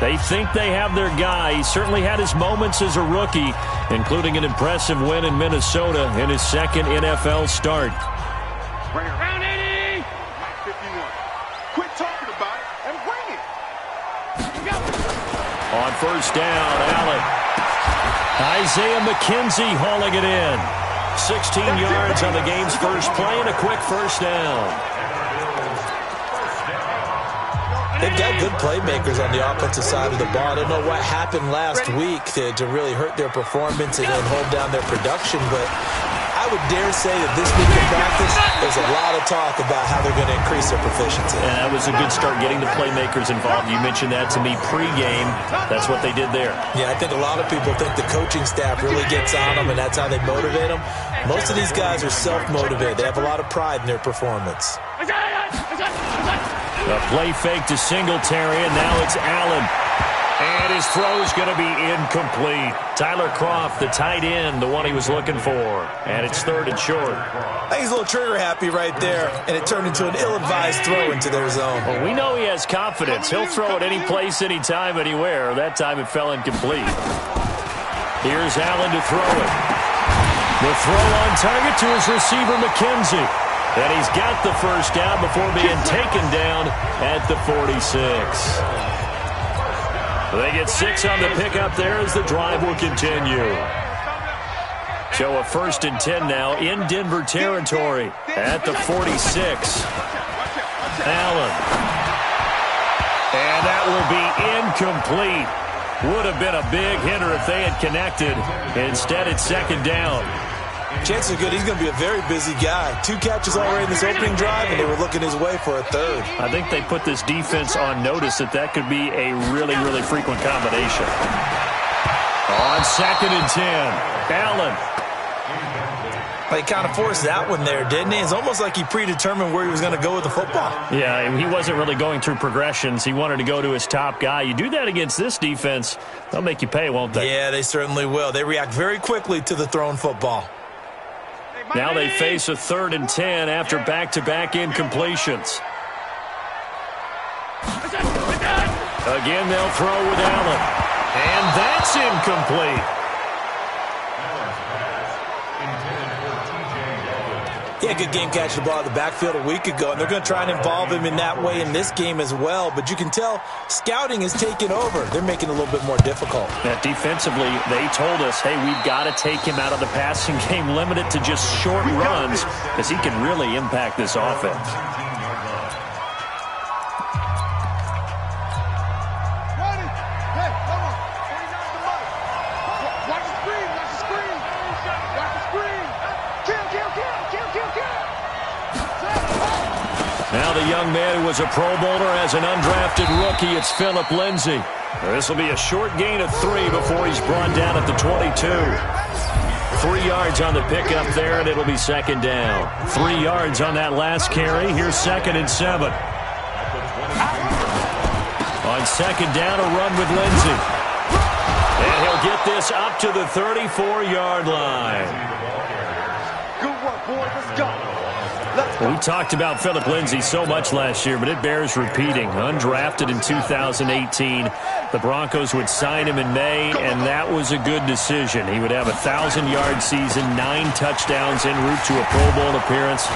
They think they have their guy. He certainly had his moments as a rookie, including an impressive win in Minnesota in his second NFL start. Bring it around, 80. 51. Quit talking about it and bring it. On first down, Allen. Isaiah McKenzie hauling it in. 16 yards on the game's first play and a quick first down. They've got good playmakers on the offensive side of the ball. I don't know what happened last week to really hurt their performance and hold down their production, but I would dare say that this week of practice, there's a lot of talk about how they're going to increase their proficiency. And that was a good start, getting the playmakers involved. You mentioned that to me pregame. That's what they did there. Yeah, I think a lot of people think the coaching staff really gets on them, and that's how they motivate them. Most of these guys are self-motivated. They have a lot of pride in their performance. A play fake to Singletary, and now it's Allen. And his throw is going to be incomplete. Tyler Kroft, the tight end, the one he was looking for. And it's third and short. I think he's a little trigger happy right there, and it turned into an ill-advised throw into their zone. Well, we know he has confidence. He'll throw it any place, anytime, anywhere. That time it fell incomplete. Here's Allen to throw it. The throw on target to his receiver, McKenzie. And he's got the first down before being taken down at the 46. They get 6 on the pickup there as the drive will continue. So a 1st and 10 now in Denver territory at the 46. Allen. And that will be incomplete. Would have been a big hitter if they had connected. Instead, it's 2nd down. Chances are good he's going to be a very busy guy. 2 catches already in this opening drive, and they were looking his way for a 3rd. I think they put this defense on notice that could be a really, really frequent combination. On 2nd and 10, Allen. He kind of forced that one there, didn't he? It's almost like he predetermined where he was going to go with the football. Yeah, he wasn't really going through progressions. He wanted to go to his top guy. You do that against this defense, they'll make you pay, won't they? Yeah, they certainly will. They react very quickly to the thrown football. Now they face a 3rd and 10 after back-to-back incompletions. Again, they'll throw with Allen. And that's incomplete. Yeah, good game catching the ball at the backfield a week ago, and they're going to try and involve him in that way in this game as well. But you can tell scouting is taking over. They're making it a little bit more difficult. Yeah, defensively, they told us, hey, we've got to take him out of the passing game, limit it to just short runs, because he can really impact this offense. Now the young man who was a Pro Bowler as an undrafted rookie, it's Phillip Lindsay. This will be a short gain of 3 before he's brought down at the 22. 3 yards on the pickup there, and it'll be 2nd down. 3 yards on that last carry. Here's 2nd and 7. On 2nd down, a run with Lindsay. And he'll get this up to the 34-yard line. Good work, boys. Let's go. We talked about Phillip Lindsay so much last year, but it bears repeating. Undrafted in 2018. The Broncos would sign him in May, and that was a good decision. He would have a 1,000-yard season, 9 touchdowns en route to a Pro Bowl appearance.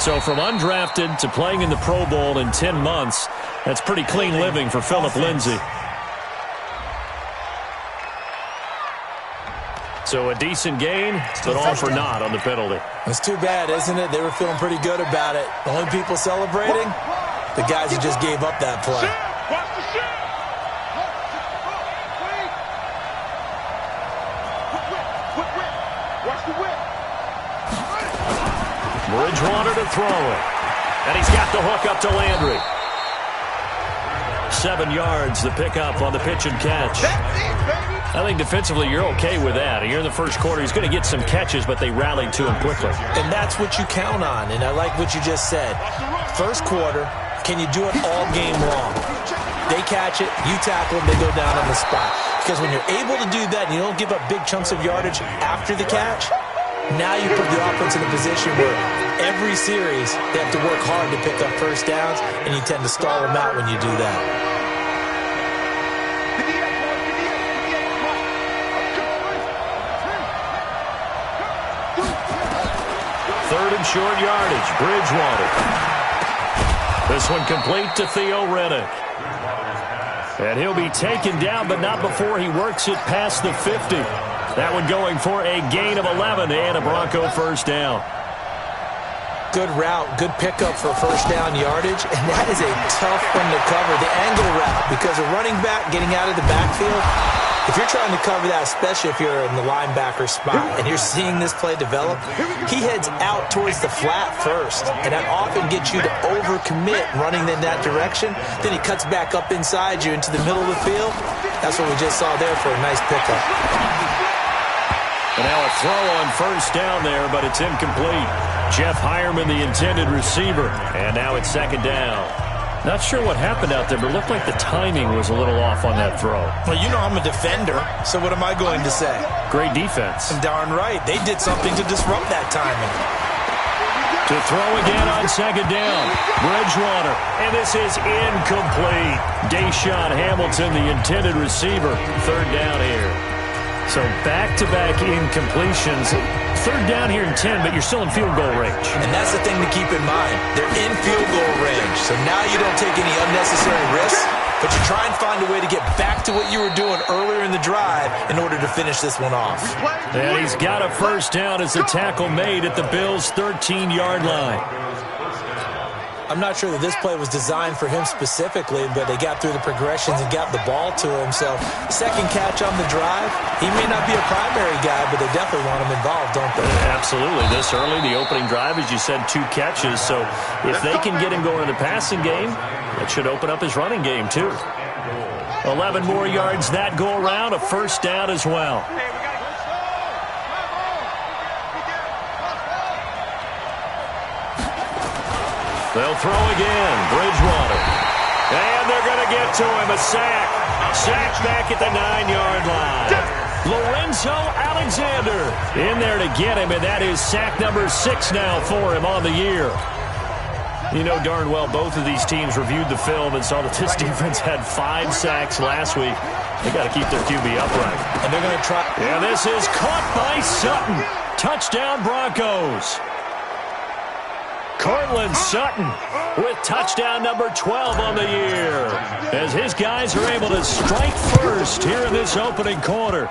So from undrafted to playing in the Pro Bowl in 10 months, that's pretty clean living for Phillip Lindsay. So a decent gain, but all for naught on the penalty. It's too bad, isn't it? They were feeling pretty good about it. The only people celebrating, the guys who just gave up that play. Watch the shit. Watch the whip. Bridgewater to throw it. And he's got the hook up to Landry. 7 yards, the pickup on the pitch and catch. I think defensively you're okay with that. Here in the first quarter, he's going to get some catches, but they rallied to him quickly. And that's what you count on, and I like what you just said. First quarter, can you do it all game long? They catch it, you tackle them, they go down on the spot. Because when you're able to do that and you don't give up big chunks of yardage after the catch, now you put the offense in a position where every series they have to work hard to pick up first downs, and you tend to stall them out when you do that. some short yardage. Bridgewater. This one complete to Theo Riddick. And he'll be taken down, but not before he works it past the 50. That one going for a gain of 11 and a Bronco first down. Good route, good pickup for first down yardage, and that is a tough one to cover, the angle route, because a running back getting out of the backfield, if you're trying to cover that, especially if you're in the linebacker spot and you're seeing this play develop, he heads out towards the flat first, and that often gets you to overcommit running in that direction. Then he cuts back up inside you into the middle of the field. That's what we just saw there for a nice pickup. And now a throw on first down there, but it's incomplete. Jeff Hireman, the intended receiver, and now it's second down. Not sure what happened out there, but it looked like the timing was a little off on that throw. Well, you know I'm a defender, so what am I going to say? Great defense. Darn right. They did something to disrupt that timing. To throw again on second down. Bridgewater, and this is incomplete. Deshaun Hamilton, the intended receiver, third down here. So back-to-back incompletions. Third down here in 10, but you're still in field goal range. And that's the thing to keep in mind. They're in field goal range. So now you don't take any unnecessary risks, but you try and find a way to get back to what you were doing earlier in the drive in order to finish this one off. And he's got a first down as the tackle made at the Bills' 13-yard line. I'm not sure that this play was designed for him specifically, but they got through the progressions and got the ball to him. So second catch on the drive. He may not be a primary guy, but they definitely want him involved, don't they? Absolutely. This early, the opening drive, as you said, 2 catches. So if they can get him going in the passing game, that should open up his running game too. 11 more yards that go around, a first down as well. They'll throw again. Bridgewater. And they're going to get to him. A sack. Sack back at the 9-yard line. Lorenzo Alexander in there to get him, and that is sack number 6 now for him on the year. You know darn well both of these teams reviewed the film and saw that this defense had 5 sacks last week. They got to keep their QB upright. And they're going to try. And this is caught by Sutton. Touchdown Broncos. Cortland Sutton with touchdown number 12 on the year as his guys are able to strike first here in this opening quarter.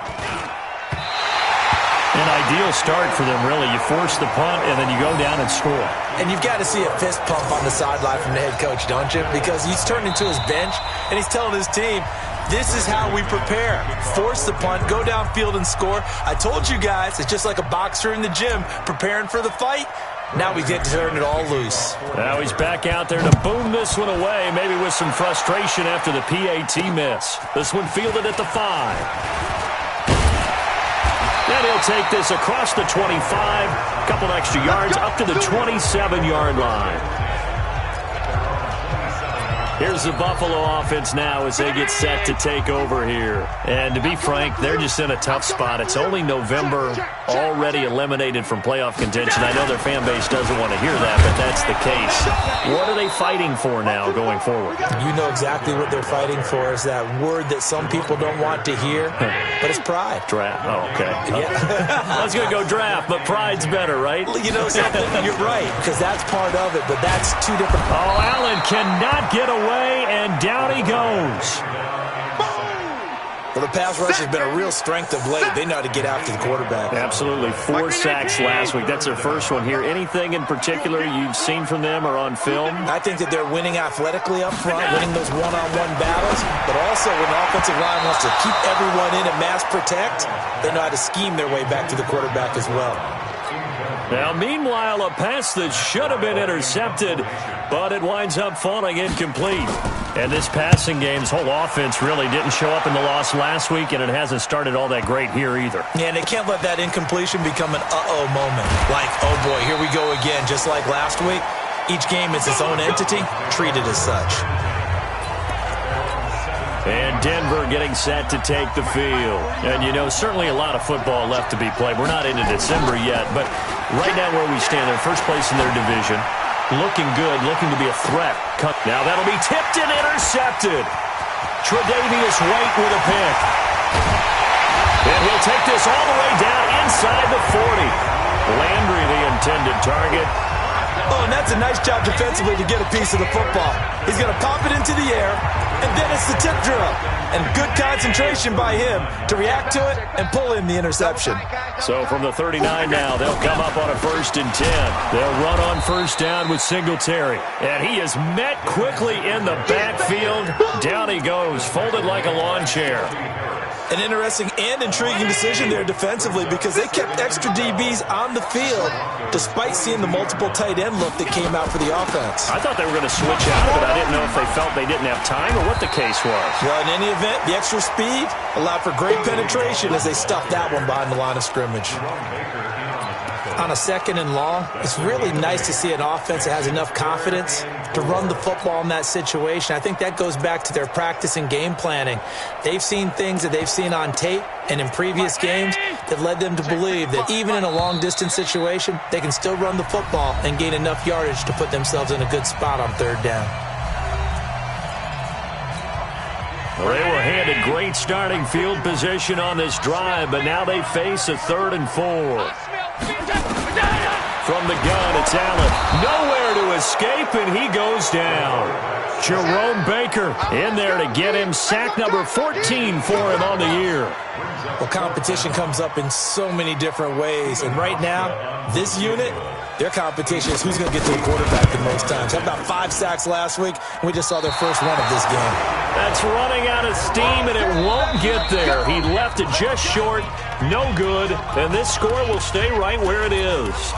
An ideal start for them, really. You force the punt, and then you go down and score. And you've got to see a fist pump on the sideline from the head coach, don't you? Because he's turned into his bench, and he's telling his team, this is how we prepare. Force the punt, go downfield and score. I told you guys, it's just like a boxer in the gym preparing for the fight. Now we get to turn it all loose. Now he's back out there to boom this one away, maybe with some frustration after the PAT miss. This one fielded at the 5. And he'll take this across the 25, a couple extra yards up to the 27-yard line. Here's the Buffalo offense now as they get set to take over here. And to be frank, they're just in a tough spot. It's only November, already eliminated from playoff contention. I know their fan base doesn't want to hear that, but that's the case. What are they fighting for now going forward? You know exactly what they're fighting for. Is that word that some people don't want to hear, but it's pride. Draft. Oh, okay. Yeah. I was going to go draft, but pride's better, right? You know something? You're right, because that's part of it, but that's two different. Oh, Allen cannot get away. And down he goes. Well, the pass rush has been a real strength of late. They know how to get after the quarterback. Absolutely. 4 sacks last week. That's their first one here. Anything in particular you've seen from them or on film? I think that they're winning athletically up front, winning those one-on-one battles, but also when the offensive line wants to keep everyone in and mass protect, they know how to scheme their way back to the quarterback as well. Now, meanwhile, a pass that should have been intercepted, but it winds up falling incomplete. And this passing game's whole offense really didn't show up in the loss last week, and it hasn't started all that great here either. Yeah, and they can't let that incompletion become an uh-oh moment. Like, oh boy, here we go again. Just like last week, each game is its own entity, treated as such. And Denver getting set to take the field. And, you know, certainly a lot of football left to be played. We're not into December yet, but right now where we stand, they're first place in their division. Looking good, looking to be a threat. Now that'll be tipped and intercepted. Tre'Davious White with a pick. And he'll take this all the way down inside the 40. Landry, the intended target. Oh, and that's a nice job defensively to get a piece of the football. He's going to pop it into the air, and then it's the tip drill. And good concentration by him to react to it and pull in the interception. So from the 39 now, they'll come up on a 1st and 10. They'll run on 1st down with Singletary. And he is met quickly in the backfield. Down he goes, folded like a lawn chair. An interesting and intriguing decision there defensively because they kept extra DBs on the field despite seeing the multiple tight end look that came out for the offense. I thought they were going to switch out of it. I didn't know if they felt they didn't have time or what the case was. Well, in any event, the extra speed allowed for great penetration as they stuffed that one behind the line of scrimmage. On a 2nd and long, it's really nice to see an offense that has enough confidence to run the football in that situation. I think that goes back to their practice and game planning. They've seen things that they've seen on tape and in previous games that led them to believe that even in a long-distance situation, they can still run the football and gain enough yardage to put themselves in a good spot on 3rd down. Well, they were handed great starting field position on this drive, but now they face a 3rd and 4. From the gun, it's Allen. Nowhere to escape, and he goes down. Jerome Baker in there to get him sack number 14 for him on the year. Well, competition comes up in so many different ways, and right now, this unit, their competition is who's going to get to the quarterback the most times. Had about 5 sacks last week, and we just saw their first one of this game. That's running out of steam, and it won't get there. He left it just short, no good, and this score will stay right where it is.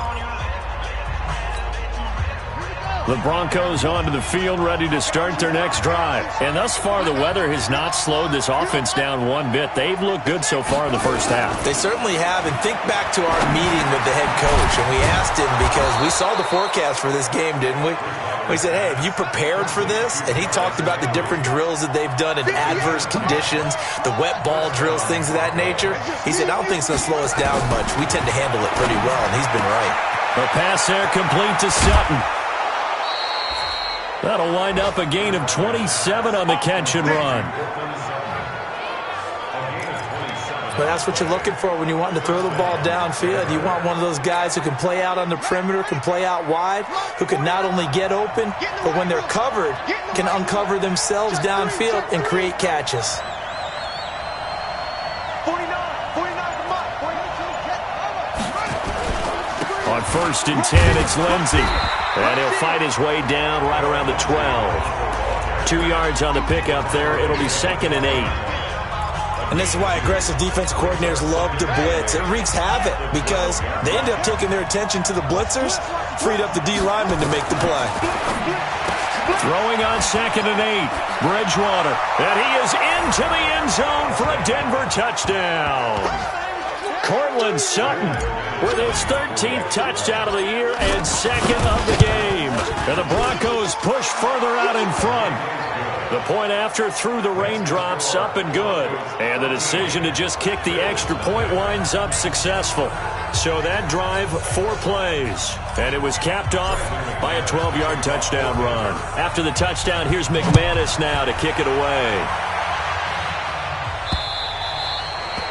The Broncos onto the field, ready to start their next drive. And thus far, the weather has not slowed this offense down one bit. They've looked good so far in the first half. They certainly have. And think back to our meeting with the head coach. And we asked him because we saw the forecast for this game, didn't we? We said, hey, have you prepared for this? And he talked about the different drills that they've done in adverse conditions, the wet ball drills, things of that nature. He said, I don't think it's going to slow us down much. We tend to handle it pretty well, and he's been right. The pass there complete to Sutton. That'll wind up a gain of 27 on the catch and run. But that's what you're looking for when you're wanting to throw the ball downfield. You want one of those guys who can play out on the perimeter, can play out wide, who can not only get open, but when they're covered, can uncover themselves downfield and create catches. 49, On 1st and 10, it's Lindsey. And he'll fight his way down right around the 12. 2 yards on the pickup there. It'll be 2nd and 8. And this is why aggressive defensive coordinators love to blitz. It wreaks havoc because they end up taking their attention to the blitzers, freed up the D lineman to make the play. Throwing on 2nd and 8. Bridgewater. And he is into the end zone for a Denver touchdown. Cortland Sutton with his 13th touchdown of the year and 2nd of the game. And the Broncos push further out in front. The point after through the raindrops, up and good. And the decision to just kick the extra point winds up successful. So that drive, 4 plays. And it was capped off by a 12-yard touchdown run. After the touchdown, here's McManus now to kick it away.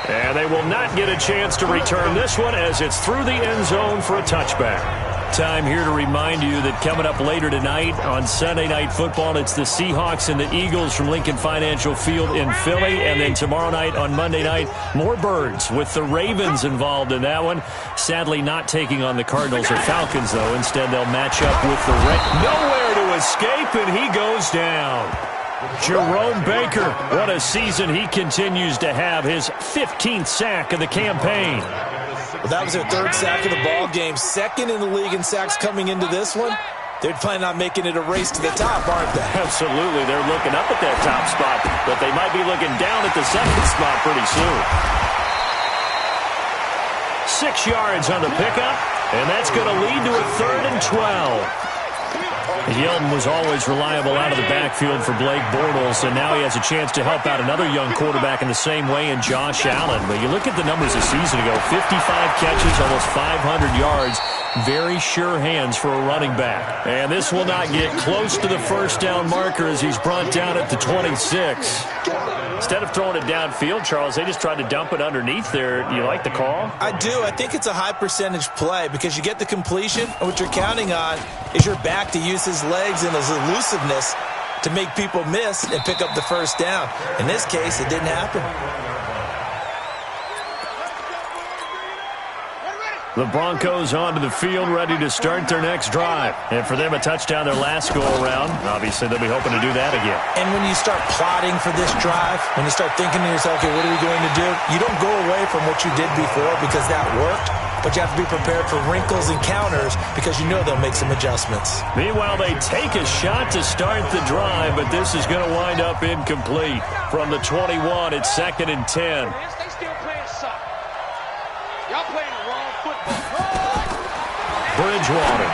And they will not get a chance to return this one as it's through the end zone for a touchback. Time here to remind you that coming up later tonight on Sunday Night Football, it's the Seahawks and the Eagles from Lincoln Financial Field in Philly. And then tomorrow night on Monday night, more Birds with the Ravens involved in that one. Sadly not taking on the Cardinals or Falcons, though. Instead, they'll match up with the Nowhere to escape, and he goes down. Jerome Baker, what a season he continues to have. His 15th sack of the campaign. Well, that was their 3rd sack of the ball game. 2nd in the league in sacks coming into this one. They're planning on making it a race to the top, aren't they? Absolutely. They're looking up at that top spot, but they might be looking down at the 2nd spot pretty soon. 6 yards on the pickup, and that's going to lead to a 3rd and 12. Yeldon was always reliable out of the backfield for Blake Bortles, and now he has a chance to help out another young quarterback in the same way in Josh Allen. But you look at the numbers a season ago, 55 catches, almost 500 yards, very sure hands for a running back. And this will not get close to the 1st down marker as he's brought down at the 26. Instead of throwing it downfield, Charles, they just tried to dump it underneath there. Do you like the call? I do. I think it's a high percentage play because you get the completion, and what you're counting on is your back to use his legs and his elusiveness to make people miss and pick up the first down. In this case, it didn't happen. The Broncos onto the field, ready to start their next drive. And for them, a touchdown their last go-around. Obviously, they'll be hoping to do that again. And when you start plotting for this drive, when you start thinking to yourself, okay, what are we going to do? You don't go away from what you did before because that worked, but you have to be prepared for wrinkles and counters because you know they'll make some adjustments. Meanwhile, they take a shot to start the drive, but this is going to wind up incomplete. From the 21, it's 2nd and 10. They still playing soft. Y'all playing the wrong football. Bridgewater.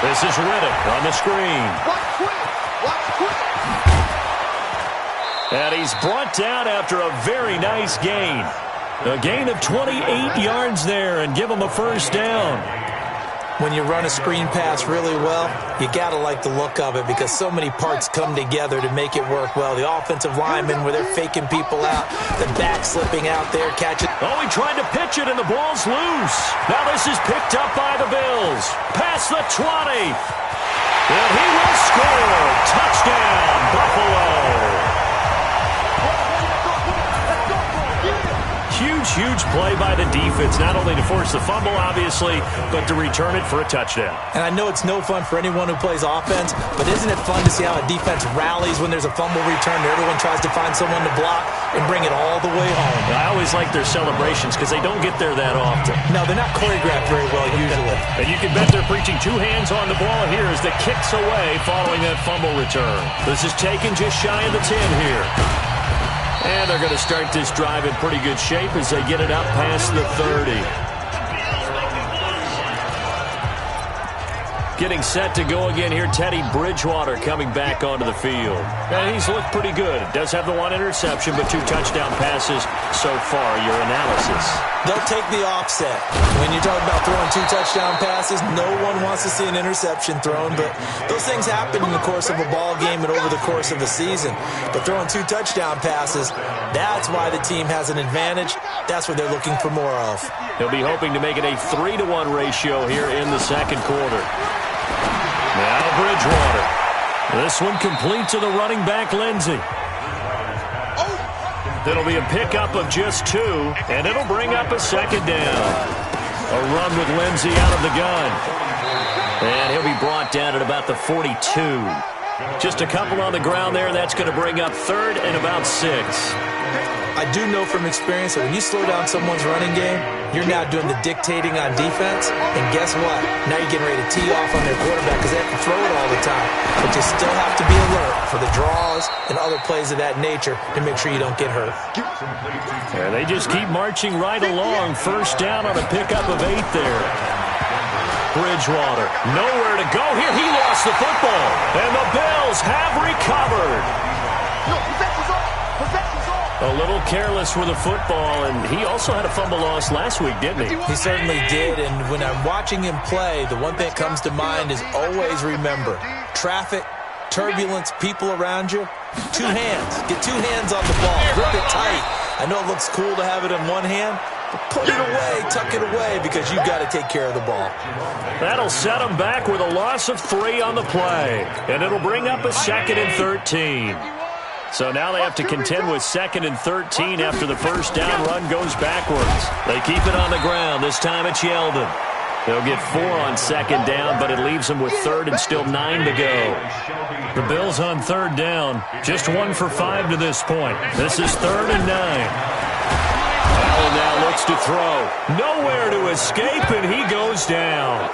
This is Riddick on the screen. Watch quick. Watch quick. And he's brought down after a very nice gain. A gain of 28 yards there and give him a first down. When you run a screen pass really well, you got to like the look of it because so many parts come together to make it work well. The offensive linemen, where they're faking people out, the back slipping out there, catching. Oh, he tried to pitch it, and the ball's loose. Now this is picked up by the Bills. Past the 20. And he will score. Touchdown, Buffalo. Huge play by the defense, not only to force the fumble, obviously, but to return it for a touchdown. And I know it's no fun for anyone who plays offense, but isn't it fun to see how a defense rallies when there's a fumble return and everyone tries to find someone to block and bring it all the way home? I always like their celebrations because they don't get there that often. No, they're not choreographed very well usually. And you can bet they're preaching two hands on the ball here as the kicks away following that fumble return. This is taken just shy of the 10 here. And they're going to start this drive in pretty good shape as they get it up past the 30. Getting set to go again here, Teddy Bridgewater coming back onto the field. And he's looked pretty good. Does have the one interception, but 2 touchdown passes so far. Your analysis. They'll take the offset. When you're talking about throwing 2 touchdown passes, no one wants to see an interception thrown, but those things happen in the course of a ball game and over the course of a season. But throwing 2 touchdown passes, that's why the team has an advantage. That's what they're looking for more of. He'll be hoping to make it a 3-to-1 ratio here in the second quarter. Now Bridgewater. This one complete to the running back, Lindsey. It'll be a pickup of just 2, and it'll bring up a second down. A run with Lindsey out of the gun. And he'll be brought down at about the 42. Just a couple on the ground there. That's going to bring up 3rd and about 6. I do know from experience that when you slow down someone's running game, you're now doing the dictating on defense. And guess what? Now you're getting ready to tee off on their quarterback because they have to throw it all the time. But you still have to be alert for the draws and other plays of that nature to make sure you don't get hurt. And they just keep marching right along. First down on a pickup of 8 there. Bridgewater, nowhere to go here. He lost the football. And the Bills have recovered. A little careless with the football, and he also had a fumble loss last week, didn't he? He certainly did, and when I'm watching him play, the one thing that comes to mind is always remember, traffic, turbulence, people around you, 2 hands. Get 2 hands on the ball. Grip it tight. I know it looks cool to have it in one hand, but put it away, tuck it away, because you've got to take care of the ball. That'll set him back with a loss of 3 on the play, and it'll bring up a 2nd and 13. So now they have to contend with 2nd and 13 after the first down run goes backwards. They keep it on the ground. This time it's Yeldon. They'll get 4 on 2nd down, but it leaves them with 3rd and still 9 to go. The Bills on 3rd down. Just 1 for 5 to this point. This is 3rd and 9. Allen now looks to throw. Nowhere to escape, and he goes down.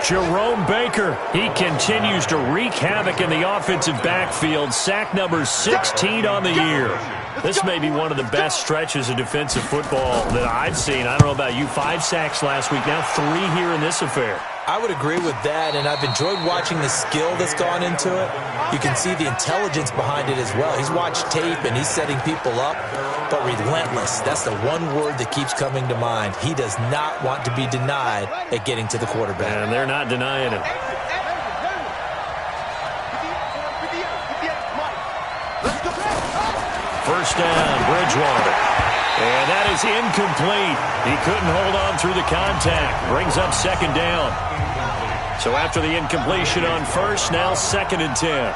Jerome Baker, he continues to wreak havoc in the offensive backfield. Sack number 16 on the year. This may be one of the best stretches of defensive football that I've seen. I don't know about you. 5 sacks last week, now 3 here in this affair. I would agree with that, and I've enjoyed watching the skill that's gone into it. You can see the intelligence behind it as well. He's watched tape, and he's setting people up, but relentless. That's the one word that keeps coming to mind. He does not want to be denied at getting to the quarterback. And they're not denying it. first down. Bridgewater. And that is incomplete. He couldn't hold on through the contact. Brings up second down. So after the incompletion on first, now 2nd and 10.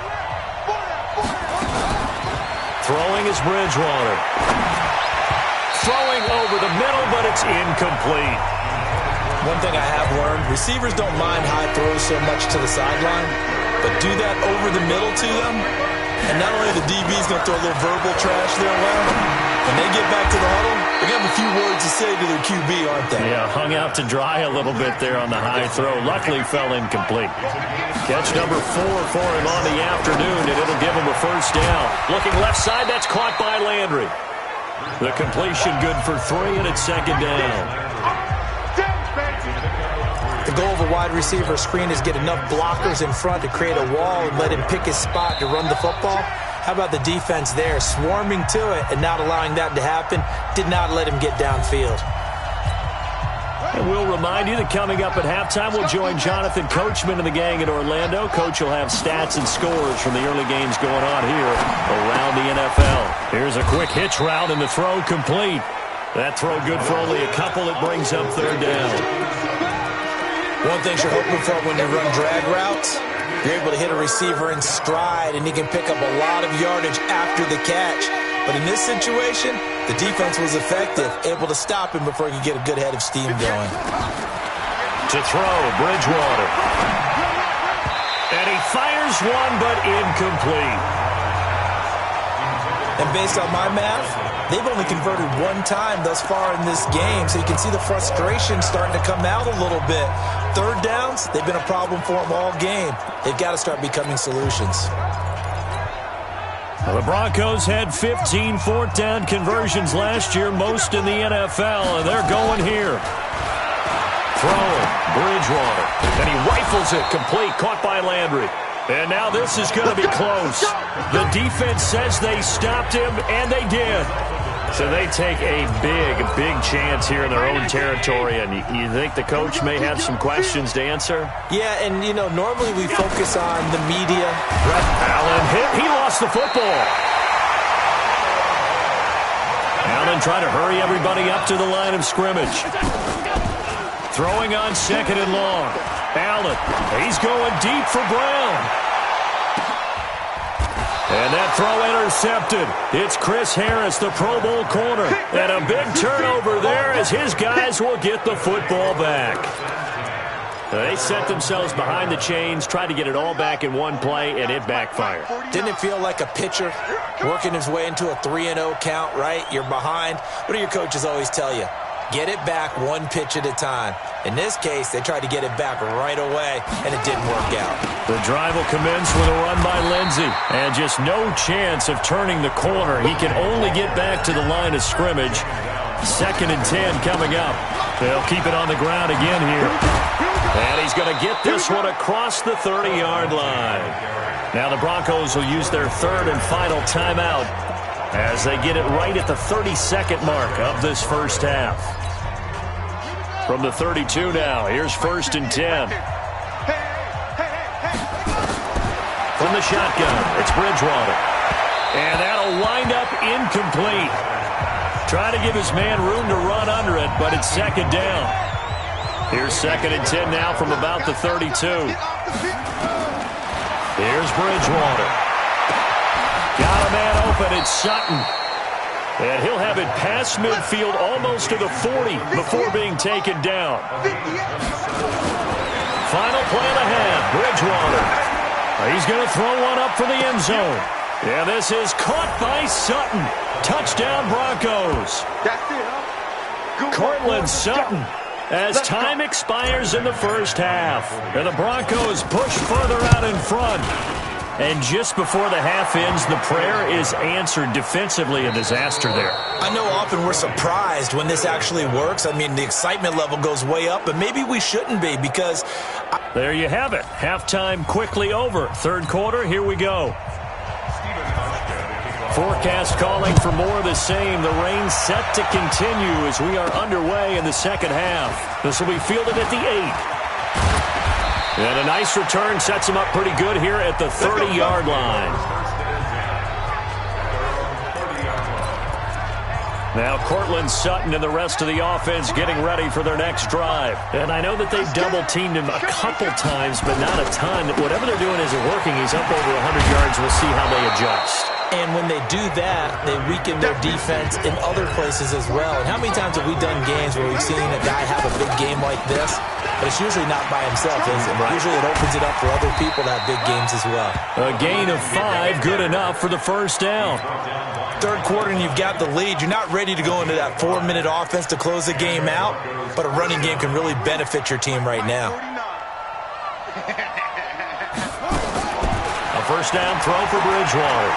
Throwing is Bridgewater. Throwing over the middle, but it's incomplete. One thing I have learned, receivers don't mind high throws so much to the sideline, but do that over the middle to them, and not only the DB's going to throw a little verbal trash their way, when they get back to the huddle, they're going to have a few words to say to their QB, aren't they? Yeah, hung out to dry a little bit there on the high throw. Luckily, fell incomplete. Catch number 4 for him on the afternoon, and it'll give him a first down. Looking left side, that's caught by Landry. The completion good for 3, and it's 2nd down. The goal of a wide receiver screen is get enough blockers in front to create a wall and let him pick his spot to run the football. How about the defense there, swarming to it and not allowing that to happen? Did not let him get downfield. And we'll remind you that coming up at halftime, we'll join Jonathan Coachman and the gang in Orlando. Coach will have stats and scores from the early games going on here around the NFL. Here's a quick hitch route, and the throw complete. That throw good for only a couple. It brings up 3rd down. One thing you're hoping for when you run drag routes, you're able to hit a receiver in stride, and he can pick up a lot of yardage after the catch. But in this situation, the defense was effective, able to stop him before he could get a good head of steam going. To throw, Bridgewater. And he fires one, but incomplete. And based on my math, they've only converted 1 time thus far in this game, so you can see the frustration starting to come out a little bit. 3rd downs, they've been a problem for them all game. They've got to start becoming solutions. Well, the Broncos had 15 4th down conversions last year, most in the NFL, and they're going here. Throwing, Bridgewater, and he rifles it complete, caught by Landry. And now this is going to be close. The defense says they stopped him, and they did. So they take a big chance here in their own territory, and you think the coach may have some questions to answer? Yeah, and, you know, normally we focus on the media. Brett Allen hit. He lost the football. Allen trying to hurry everybody up to the line of scrimmage. Throwing on 2nd and long. Allen, he's going deep for Brown. And that throw intercepted. It's Chris Harris, the Pro Bowl corner. And a big turnover there as his guys will get the football back. They set themselves behind the chains, tried to get it all back in one play, and it backfired. Didn't it feel like a pitcher working his way into a 3-0 count, right? You're behind. What do your coaches always tell you? Get it back 1 pitch at a time. In this case, they tried to get it back right away, and it didn't work out. The drive will commence with a run by Lindsey, and just no chance of turning the corner. He can only get back to the line of scrimmage. 2nd and 10 coming up. They'll keep it on the ground again here. And he's going to get this one across the 30-yard line. Now the Broncos will use their 3rd and final timeout as they get it right at the 32nd mark of this first half. From the 32 now, here's 1st and 10. From the shotgun, it's Bridgewater. And that'll wind up incomplete. Trying to give his man room to run under it, but it's 2nd down. Here's 2nd and 10 now from about the 32. Here's Bridgewater. Got a man open, it's Sutton. And he'll have it past midfield almost to the 40 before being taken down. Final play and a half, Bridgewater. He's going to throw one up for the end zone. Yeah, this is caught by Sutton. Touchdown, Broncos. Cortland Sutton. As time expires in the first half, and the Broncos push further out in front. And just before the half ends, the prayer is answered defensively. A disaster there. I know often we're surprised when this actually works. I mean, the excitement level goes way up, but maybe we shouldn't be because... There you have it. Halftime quickly over. 3rd quarter, here we go. Forecast calling for more of the same. The rain set to continue as we are underway in the 2nd half. This will be fielded at the 8. And a nice return sets him up pretty good here at the 30-yard line. Now Cortland Sutton and the rest of the offense getting ready for their next drive. And I know that they've double-teamed him a couple times, but not a ton. Whatever they're doing isn't working. He's up over 100 yards. We'll see how they adjust. And when they do that, they weaken their defense in other places as well. And how many times have we done games where we've seen a guy have a big game like this? But it's usually not by himself, is it? Right. Usually it opens it up for other people to have big games as well. A gain of 5, good enough for the first down. Third quarter and you've got the lead. You're not ready to go into that 4-minute offense to close the game out, but a running game can really benefit your team right now. A first down throw for Bridgewater.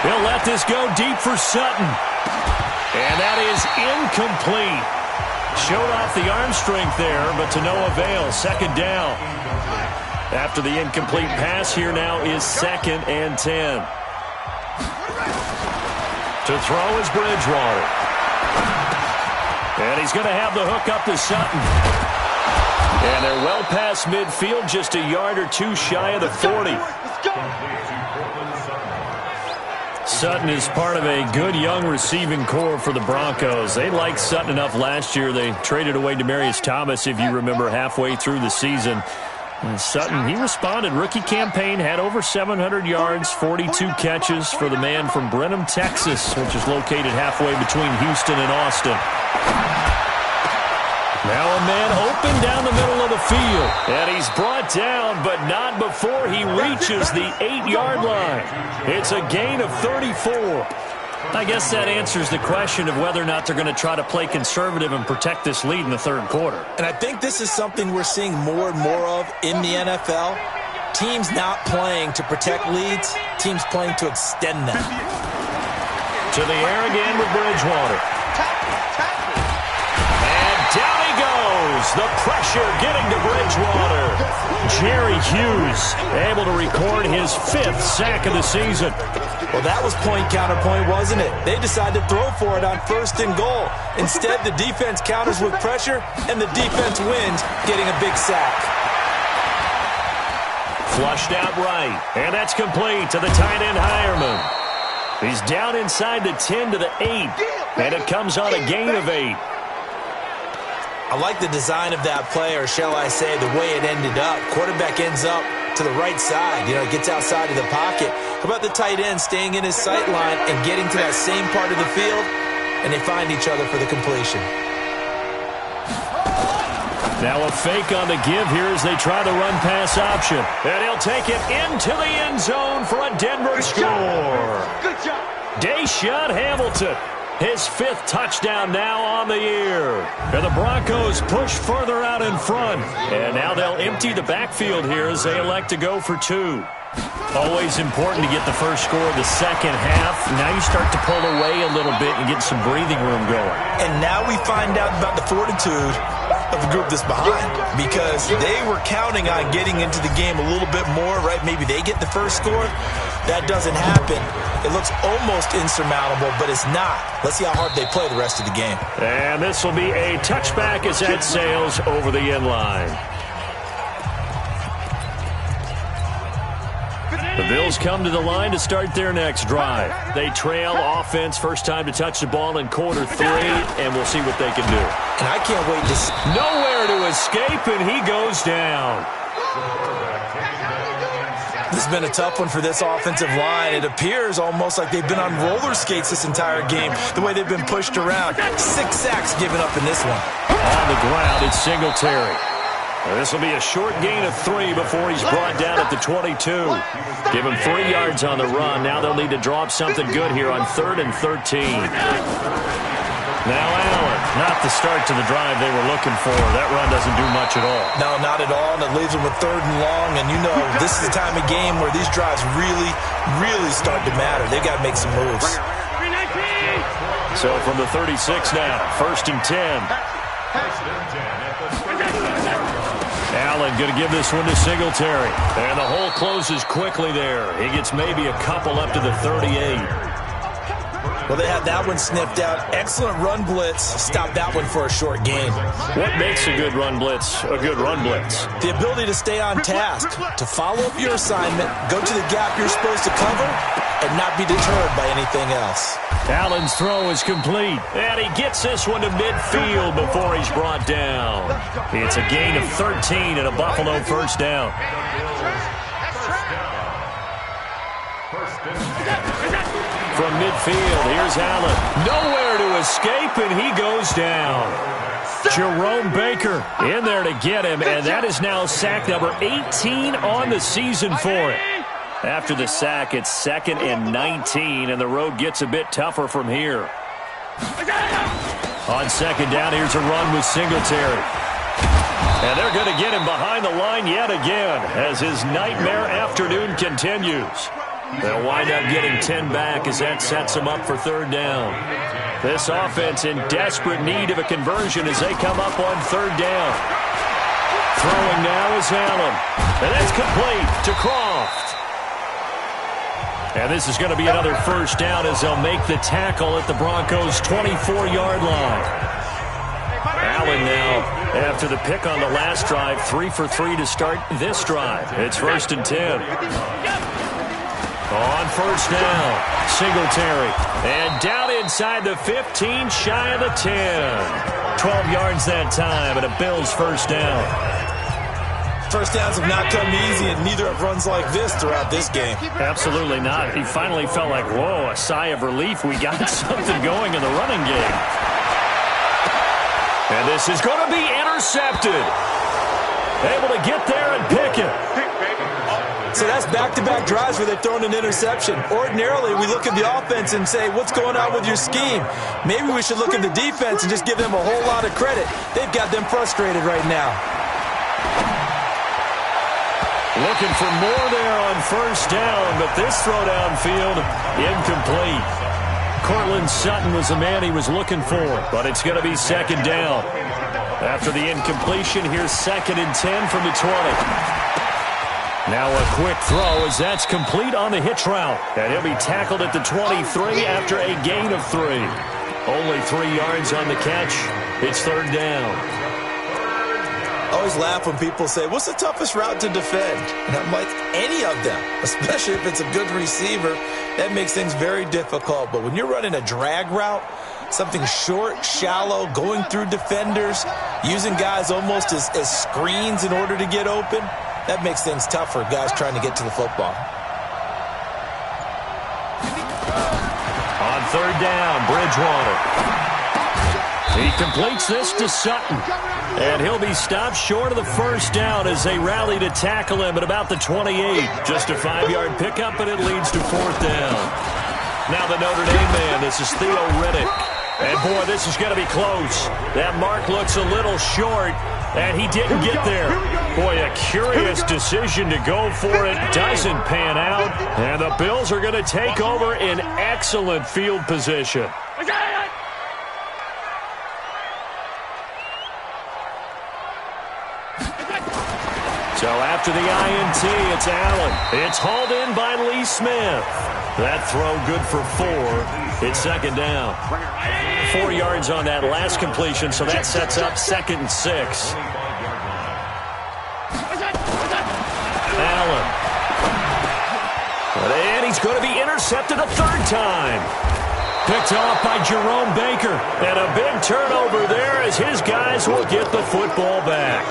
He'll let this go deep for Sutton. And that is incomplete. Showed off the arm strength there, but to no avail. Second down. After the incomplete pass, here now is 2nd and 10. To throw is Bridgewater. And he's going to have the hook up to Sutton. And they're well past midfield, just a yard or two shy of the 40. Sutton is part of a good young receiving core for the Broncos. They liked Sutton enough last year. They traded away Demaryius Thomas, if you remember, halfway through the season. And Sutton, he responded. Rookie campaign, had over 700 yards, 42 catches for the man from Brenham, Texas, which is located halfway between Houston and Austin. Now a man open down the middle of the field. And he's brought down, but not before he reaches the 8-yard line. It's a gain of 34. I guess that answers the question of whether or not they're going to try to play conservative and protect this lead in the third quarter. And I think this is something we're seeing more and more of in the NFL. Teams not playing to protect leads, teams playing to extend them. To the air again with Bridgewater. And down he goes. The pressure getting to Bridgewater. Jerry Hughes able to record his 5th sack of the season. Well, that was point-counterpoint, wasn't it? They decided to throw for it on 1st and goal. Instead, the defense counters with pressure, and the defense wins, getting a big sack. Flushed out right, and that's complete to the tight end Hireman. He's down inside the 10 to the 8, and it comes on a gain of 8. I like the design of that play, or shall I say the way it ended up. Quarterback ends up to the right side. You know, gets outside of the pocket. How about the tight end staying in his sight line and getting to that same part of the field, and they find each other for the completion. Now a fake on the give here as they try the run-pass option. And he'll take it into the end zone for a Denver score. Good job. Deshaun Hamilton. His 5th touchdown now on the year. And the Broncos push further out in front. And now they'll empty the backfield here as they elect to go for 2. Always important to get the first score of the second half. Now you start to pull away a little bit and get some breathing room going. And now we find out about the fortitude of the group that's behind, because they were counting on getting into the game a little bit more, right? Maybe they get the first score. That doesn't happen. It looks almost insurmountable, but it's not. Let's see how hard they play the rest of the game. And this will be a touchback as that sails over the end line. The Bills come to the line to start their next drive. They trail offense, first time to touch the ball in quarter 3, and we'll see what they can do. And I can't wait to see. Nowhere to escape, and he goes down. This has been a tough one for this offensive line. It appears almost like they've been on roller skates this entire game, the way they've been pushed around. 6 sacks given up in this one. On the ground, it's Singletary. This will be a short gain of 3 before he's brought down at the 22. Give him 3 yards on the run. Now they'll need to draw up something good here on 3rd and 13. Now Allen, not the start to the drive they were looking for. That run doesn't do much at all. No, not at all, and it leaves them with 3rd and long. And you know, this is the time of game where these drives really, really start to matter. They've got to make some moves. So from the 36 now, 1st and 10. Allen going to give this one to Singletary. And the hole closes quickly there. He gets maybe a couple up to the 38. Well, they had that one sniffed out. Excellent run blitz. Stop that one for a short gain. What makes a good run blitz a good run blitz? The ability to stay on task, to follow up your assignment, go to the gap you're supposed to cover, and not be deterred by anything else. Allen's throw is complete, and he gets this one to midfield before he's brought down. It's a gain of 13 and a Buffalo first down. From midfield, here's Allen. Nowhere to escape, and he goes down. Jerome Baker in there to get him, and that is now sack number 18 on the season for it. After the sack, it's 2nd and 19, and the road gets a bit tougher from here. On 2nd down, here's a run with Singletary. And they're going to get him behind the line yet again as his nightmare afternoon continues. They'll wind up getting 10 back as that sets them up for 3rd down. This offense in desperate need of a conversion as they come up on 3rd down. Throwing now is Allen. And that's complete to Croft. And this is going to be another first down as they'll make the tackle at the Broncos' 24-yard line. Allen now, after the pick on the last drive, 3 for 3 to start this drive. It's 1st and 10. On 1st down, Singletary. And down inside the 15, shy of the 10. 12 yards that time, and a Bills first down. First downs have not come easy, and neither have runs like this throughout this game. Absolutely not. He finally felt like, whoa, a sigh of relief. We got something going in the running game. And this is going to be intercepted. Able to get there and pick it. So that's back-to-back drives where they've thrown an interception. Ordinarily, we look at the offense and say, what's going on with your scheme? Maybe we should look at the defense and just give them a whole lot of credit. They've got them frustrated right now. Looking for more there on 1st down, but this throw downfield, incomplete. Cortland Sutton was the man he was looking for, but it's going to be 2nd down. After the incompletion, here's 2nd and 10 from the 20. Now a quick throw as that's complete on the hitch route. And he'll be tackled at the 23 after a gain of 3. Only 3 yards on the catch. It's 3rd down. I always laugh when people say, what's the toughest route to defend? And I'm like, any of them, especially if it's a good receiver. That makes things very difficult. But when you're running a drag route, something short, shallow, going through defenders, using guys almost as screens in order to get open, that makes things tough for guys trying to get to the football. On 3rd down, Bridgewater. He completes this to Sutton. And he'll be stopped short of the first down as they rally to tackle him at about the 28. Just a 5-yard pickup, and it leads to 4th down. Now the Notre Dame man, this is Theo Riddick. And, boy, this is going to be close. That mark looks a little short, and he didn't get there. Boy, a curious decision to go for it. Doesn't pan out. And the Bills are going to take over in excellent field position. So after the INT, it's Allen. It's hauled in by Lee Smith. That throw good for 4. It's 2nd down. 4 yards on that last completion, so that sets up 2nd and 6. Allen. And he's going to be intercepted a 3rd time. Picked off by Jerome Baker. And a big turnover there as his guys will get the football back.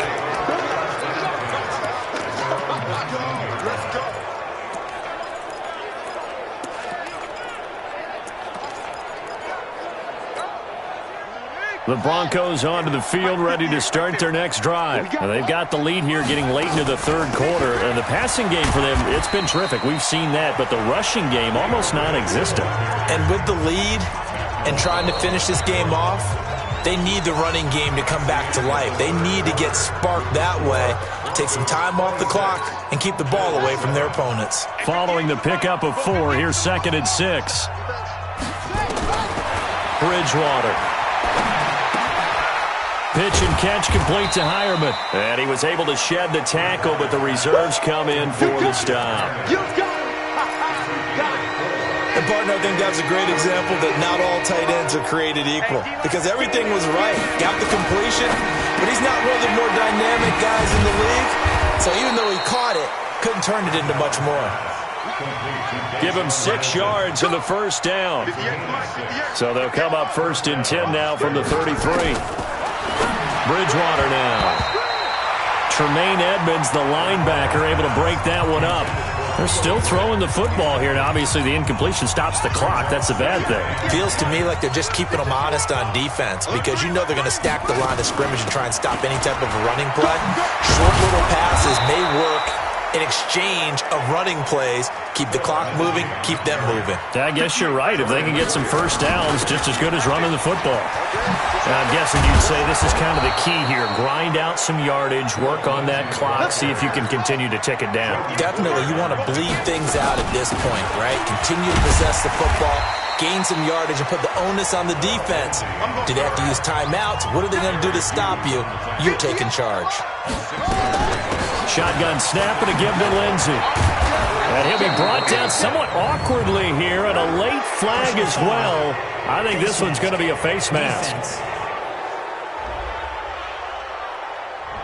The Broncos onto the field, ready to start their next drive. And they've got the lead here getting late into the 3rd quarter. And the passing game for them, it's been terrific. We've seen that. But the rushing game, almost non-existent. And with the lead and trying to finish this game off, they need the running game to come back to life. They need to get sparked that way, take some time off the clock, and keep the ball away from their opponents. Following the pickup of 4, here's 2nd and 6. Bridgewater. Pitch and catch complete to Hireman. And he was able to shed the tackle, but the reserves come in for the stop. And, partner, I think that's a great example that not all tight ends are created equal. Because everything was right. Got the completion, but he's not one of the more dynamic guys in the league. So even though he caught it, couldn't turn it into much more. Give him 6 yards in the first down. So they'll come up 1st and 10 now from the 33. Bridgewater now. Tremaine Edmonds, the linebacker, able to break that one up. They're still throwing the football here. Now, obviously, the incompletion stops the clock. That's a bad thing. Feels to me like they're just keeping them honest on defense because you know they're going to stack the line of scrimmage and try and stop any type of a running play. Short little passes may work in exchange of running plays. Keep the clock moving, keep them moving. I guess you're right. If they can get some first downs, just as good as running the football. And I'm guessing you'd say this is kind of the key here. Grind out some yardage, work on that clock, see if you can continue to tick it down. Definitely, you want to bleed things out at this point, right? Continue to possess the football, gain some yardage, and put the onus on the defense. Do they have to use timeouts? What are they going to do to stop you? You're taking charge. Shotgun snap and a give to Lindsey. And he'll be brought down somewhat awkwardly here, and a late flag as well. I think this one's going to be a face mask.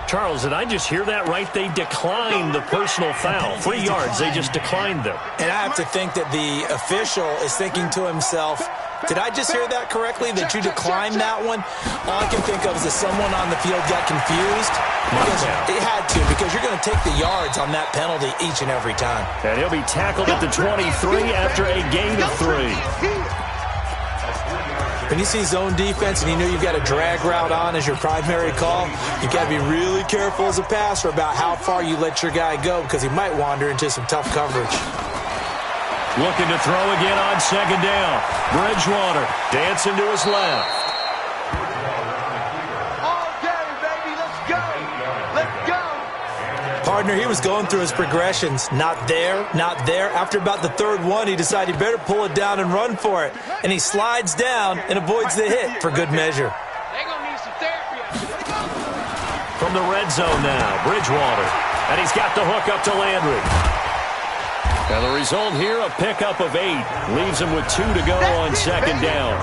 Charles, did I just hear that right? They declined the personal foul. 3 yards, they just declined them. And I have to think that the official is thinking to himself, did I just hear that correctly, that you declined that one? All I can think of is that someone on the field got confused. Because it had to, because you're going to take the yards on that penalty each and every time. And he'll be tackled at the 23 after a gain of 3. When you see zone defense and you know you've got a drag route on as your primary call, you've got to be really careful as a passer about how far you let your guy go because he might wander into some tough coverage. Looking to throw again on 2nd down. Bridgewater dancing to his left. Partner, he was going through his progressions. Not there, not there. After about the 3rd one, he decided he better pull it down and run for it. And he slides down and avoids the hit for good measure. They're going to need some therapy. From the red zone now, Bridgewater. And he's got the hook up to Landry. And the result here, a pickup of 8. Leaves him with 2 to go on 2nd down.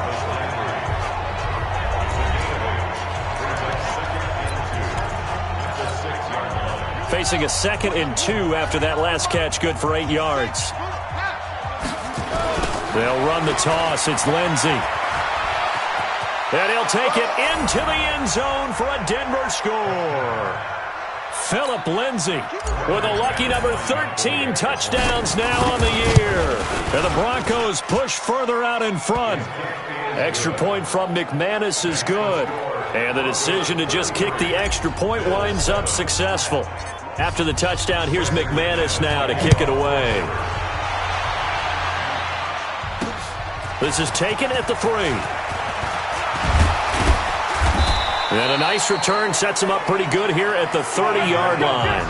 Facing a 2nd and 2 after that last catch, good for 8 yards. They'll run the toss. It's Lindsey. And he'll take it into the end zone for a Denver score. Philip Lindsey with a lucky number 13 touchdowns now on the year. And the Broncos push further out in front. Extra point from McManus is good. And the decision to just kick the extra point winds up successful. After the touchdown, here's McManus now to kick it away. This is taken at the 3. And a nice return sets him up pretty good here at the 30-yard line.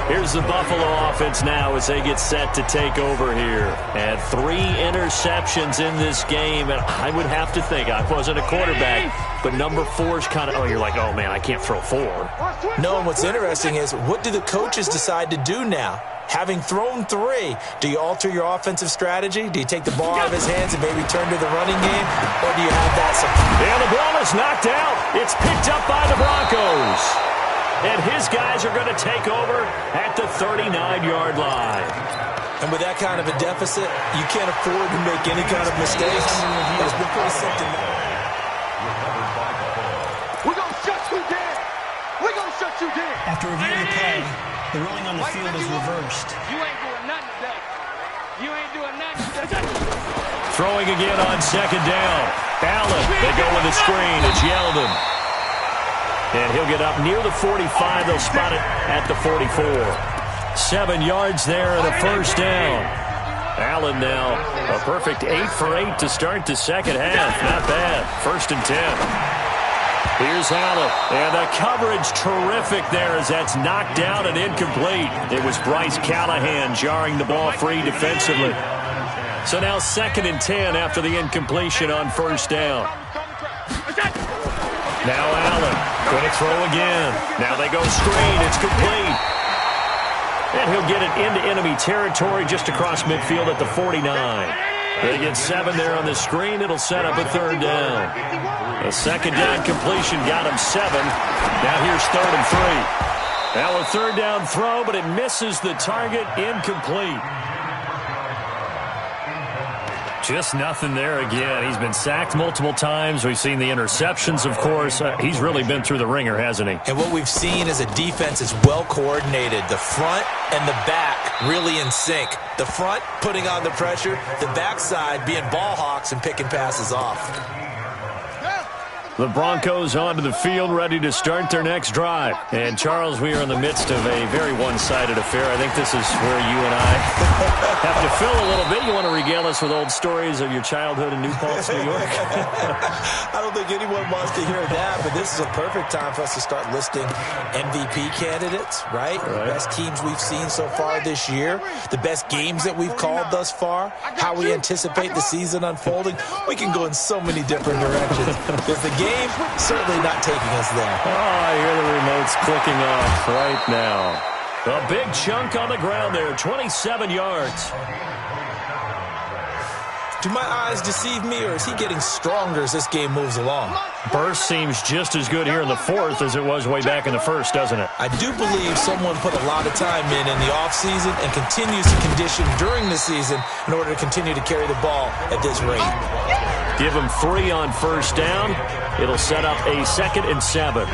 Here's the Buffalo offense now as they get set to take over here. And 3 interceptions in this game. And I would have to think, I wasn't a quarterback, but number 4's kind of, you're like, oh, man, I can't throw 4. No, and what's interesting is, what do the coaches decide to do now? Having thrown 3, do you alter your offensive strategy? Do you take the ball out of his hands and maybe turn to the running game? Or do you have that? And the ball is knocked out. It's picked up by the Broncos. And his guys are going to take over at the 39-yard line. And with that kind of a deficit, you can't afford to make any kind of mistakes. It's been pretty simple. We're going to shut you down. We're going to shut you down. After reviewing the play, the ruling on the field is reversed. You ain't doing nothing today. You ain't doing nothing today. Throwing again on 2nd down. Allen, they go with the screen. It's Yeldon. And he'll get up near the 45. They'll spot it at the 44. 7 yards there and a first down. Allen now a perfect 8 for 8 to start the second half. Not bad. 1st and 10. Here's Allen. And the coverage terrific there as that's knocked down and incomplete. It was Bryce Callahan jarring the ball free defensively. So now 2nd and 10 after the incompletion on first down. Now Allen going to throw again. Now they go screen. It's complete. And he'll get it into enemy territory just across midfield at the 49. They get 7 there on the screen. It'll set up a 3rd down. A 2nd down completion got him 7. Now here's 3rd and 3. Now a third down throw, but it misses the target, incomplete. Just nothing there again. He's been sacked multiple times. We've seen the interceptions, of course. He's really been through the ringer, hasn't he? And what we've seen is a defense is well coordinated. The front and the back really in sync. The front putting on the pressure, the backside being ball hawks and picking passes off. The Broncos onto the field, ready to start their next drive. And, Charles, we are in the midst of a very one-sided affair. I think this is where you and I have to fill a little bit. You want to regale us with old stories of your childhood in New Paltz, New York? I don't think anyone wants to hear that, but this is a perfect time for us to start listing MVP candidates, right? The best teams we've seen so far this year, the best games that we've called thus far, how we anticipate the season unfolding. We can go in so many different directions. There's the game certainly not taking us there. Oh, I hear the remotes clicking off right now. A big chunk on the ground there, 27 yards. Do my eyes deceive me, or is he getting stronger as this game moves along? Burst seems just as good here in the fourth as it was way back in the first, doesn't it? I do believe someone put a lot of time in the offseason and continues to condition during the season in order to continue to carry the ball at this rate. Give him 3 on first down. It'll set up a 2nd and 7.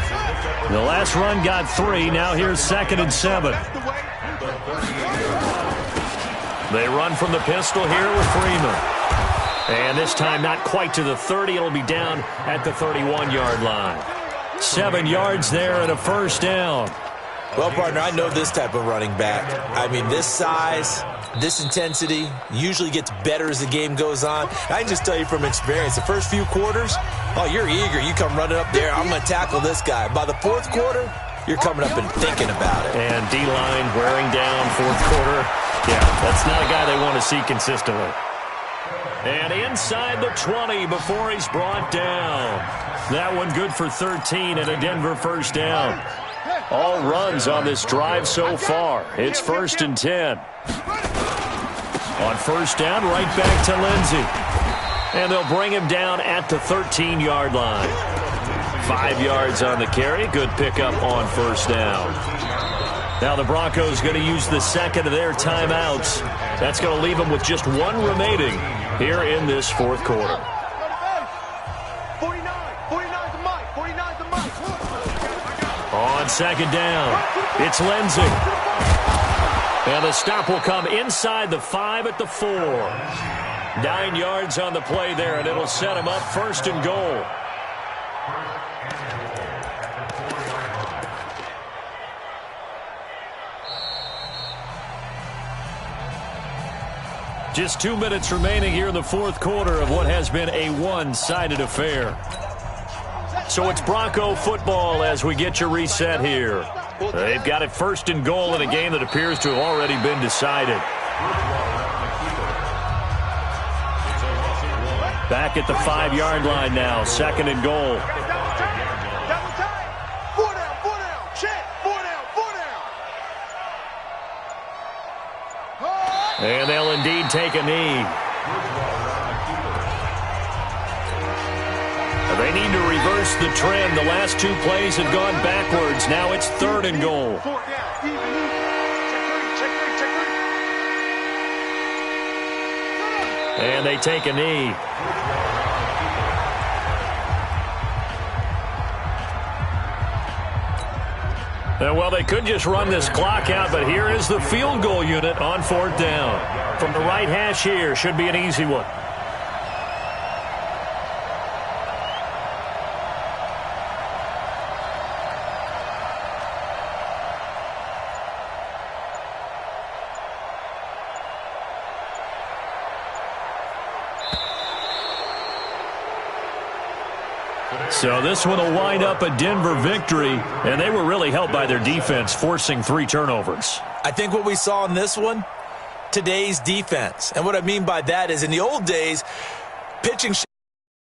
The last run got 3. Now here's 2nd and 7. They run from the pistol here with Freeman. And this time not quite to the 30. It'll be down at the 31-yard line. 7 yards there and a first down. Well, partner, I know this type of running back. I mean, this size, this intensity usually gets better as the game goes on. I can just tell you from experience, the first few quarters, oh, you're eager. You come running up there, I'm going to tackle this guy. By the fourth quarter, you're coming up and thinking about it. And D-line wearing down fourth quarter. Yeah, that's not a guy they want to see consistently. And inside the 20 before he's brought down. That one good for 13 and a Denver first down. All runs on this drive so far. It's 1st and 10. On first down, right back to Lindsey. And they'll bring him down at the 13-yard line. 5 yards on the carry. Good pickup on first down. Now the Broncos going to use the second of their timeouts. That's going to leave them with just 1 remaining here in this fourth quarter. 49's the mic. 49's the mic. On second down, it's Lindsey. And the stop will come inside the 5 at the 4. 9 yards on the play there, and it'll set him up 1st and goal. Just 2 minutes remaining here in the fourth quarter of what has been a one-sided affair. So it's Bronco football as we get your reset here. They've got it 1st and goal in a game that appears to have already been decided. Back at the 5-yard line now, 2nd and goal. And they'll indeed take a knee. They need to reverse the trend. The last 2 plays have gone backwards. Now it's 3rd and goal. And they take a knee. Well, they could just run this clock out, but here is the field goal unit on 4th down. From the right hash here, should be an easy one. So this one will wind up a Denver victory, and they were really helped by their defense, forcing 3 turnovers. I think what we saw in this one, today's defense. And what I mean by that is in the old days, pitching